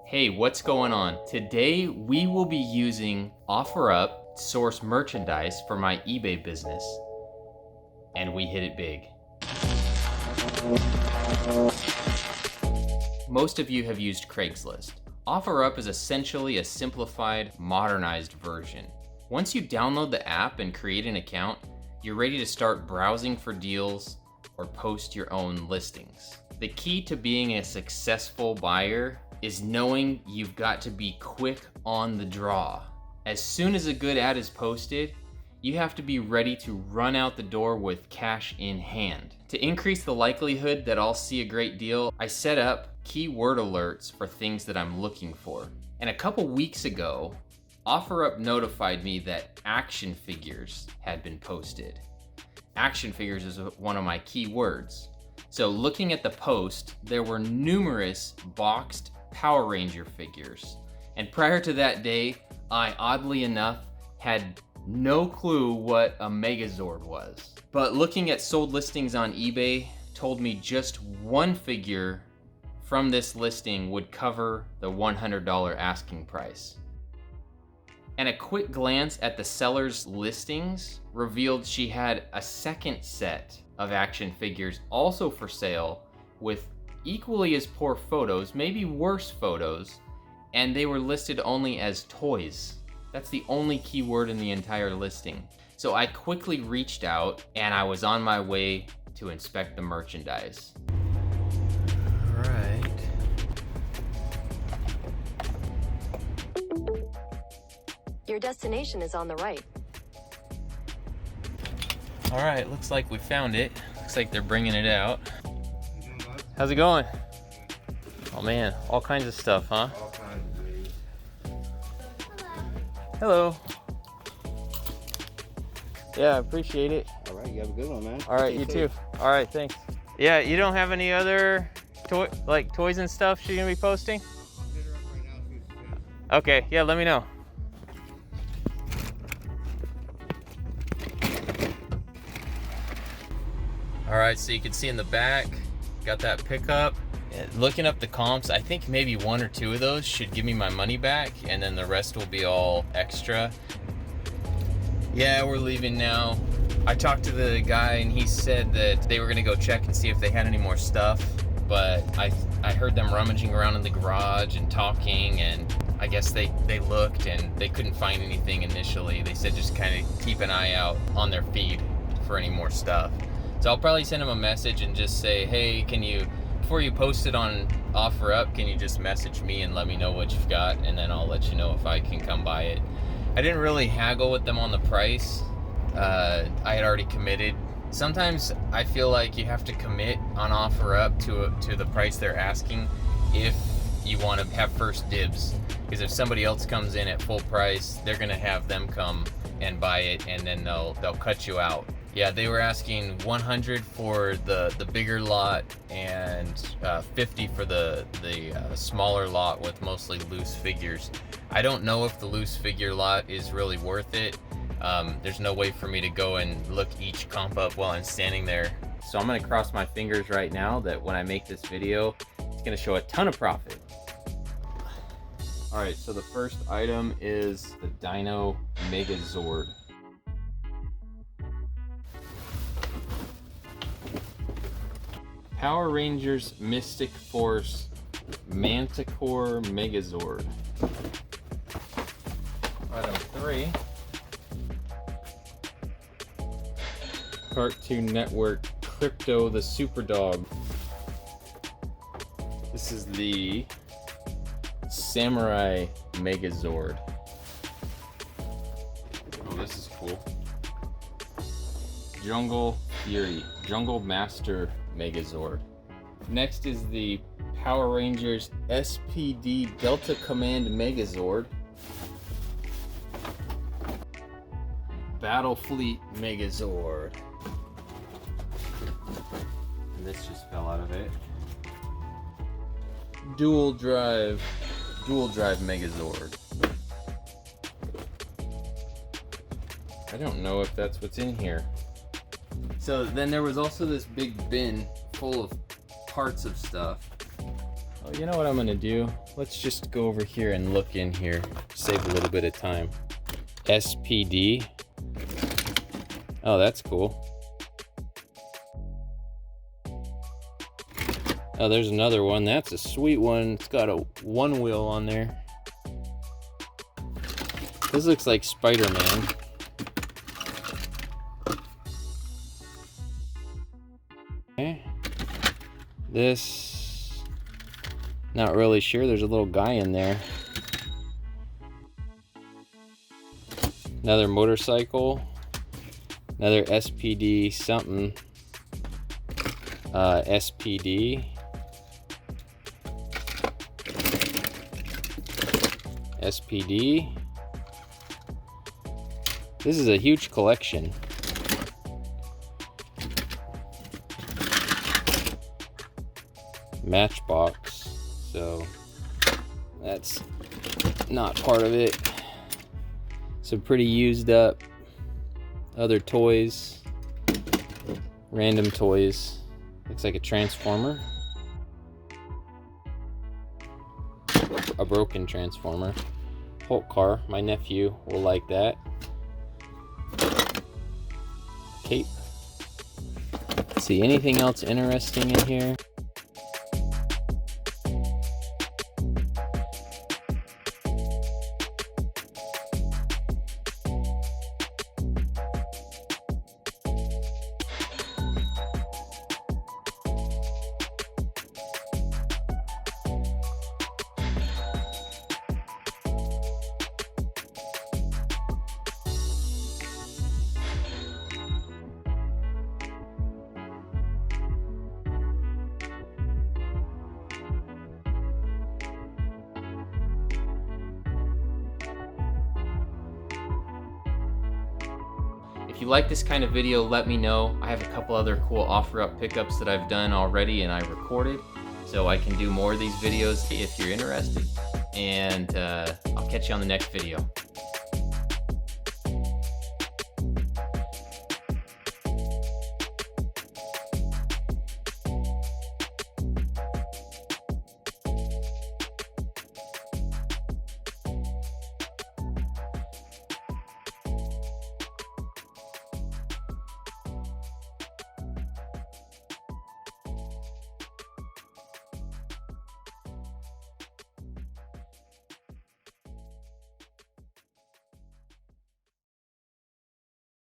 Hey, what's going on? Today we will be using OfferUp to source merchandise for my eBay business. And we hit it big. Most of you have used Craigslist. OfferUp is essentially a simplified, modernized version. Once you download the app and create an account, you're ready to start browsing for deals or post your own listings. The key to being a successful buyer is knowing you've got to be quick on the draw. As soon as a good ad is posted, you have to be ready to run out the door with cash in hand. To increase the likelihood that I'll see a great deal, I set up keyword alerts for things that I'm looking for. And a couple weeks ago, OfferUp notified me that action figures had been posted. Action figures is one of my keywords. So looking at the post, there were numerous boxed Power Ranger figures. And prior to that day, I oddly enough had no clue what a Megazord was. But looking at sold listings on eBay told me just one figure from this listing would cover the $100 asking price. And a quick glance at the seller's listings revealed she had a second set of action figures also for sale with equally as poor photos, maybe worse photos, and they were listed only as toys. That's the only keyword in the entire listing. So I quickly reached out and I was on my way to inspect the merchandise. All right. Your destination is on the right. All right, looks like we found it. Looks like they're bringing it out. How's it going? Oh man, all kinds of stuff, huh? All kinds of things. Hello. Yeah, I appreciate it. All right, you have a good one, man. All right, Stay you safe. too. All right, thanks. Yeah, you don't have any other toys and stuff she's gonna be posting? I'll hit her up right now, see what she says. Okay, yeah, let me know. All right, so you can see in the back, got that pickup. Looking up the comps, I think maybe one or two of those should give me my money back, and then the rest will be all extra. Yeah, we're leaving now. I talked to the guy and he said that they were gonna go check and see if they had any more stuff, but I heard them rummaging around in the garage and talking, and I guess they looked and they couldn't find anything initially. They said just kind of keep an eye out on their feed for any more stuff. So I'll probably send them a message and just say, hey, can you, before you post it on OfferUp, can you just message me and let me know what you've got, and then I'll let you know if I can come buy it. I didn't really haggle with them on the price. I had already committed. Sometimes I feel like you have to commit on OfferUp to the price they're asking if you want to have first dibs. Because if somebody else comes in at full price, they're gonna have them come and buy it, and then they'll cut you out. Yeah, they were asking 100 for the bigger lot and 50 for the smaller lot with mostly loose figures. I don't know if the loose figure lot is really worth it. There's no way for me to go and look each comp up while I'm standing there. So I'm gonna cross my fingers right now that when I make this video, it's gonna show a ton of profit. All right, so the first item is the Dino Megazord. Power Rangers Mystic Force Manticore Megazord. Item 3. Cartoon Network Crypto the Superdog. This is the Samurai Megazord. Oh, this is cool. Jungle Fury, Jungle Master Megazord. Next is the Power Rangers SPD Delta Command Megazord. Battle Fleet Megazord. And this just fell out of it. Dual Drive Megazord. I don't know if that's what's in here. So then there was also this big bin full of parts of stuff. Oh, you know what I'm gonna do? Let's just go over here and look in here. Save a little bit of time. SPD. Oh, that's cool. Oh, there's another one. That's a sweet one. It's got a one wheel on there. This looks like Spider-Man. Okay. This, not really sure. There's a little guy in there. Another motorcycle. Another SPD something. SPD. SPD. This is a huge collection. Matchbox, so that's not part of it. Some pretty used up other toys, random toys. Looks like a transformer, a broken transformer. Hulk car, my nephew will like that. Cape. Let's see, anything else interesting in here? If you like this kind of video, let me know. I have a couple other cool OfferUp pickups that I've done already and I recorded, so I can do more of these videos if you're interested. And I'll catch you on the next video.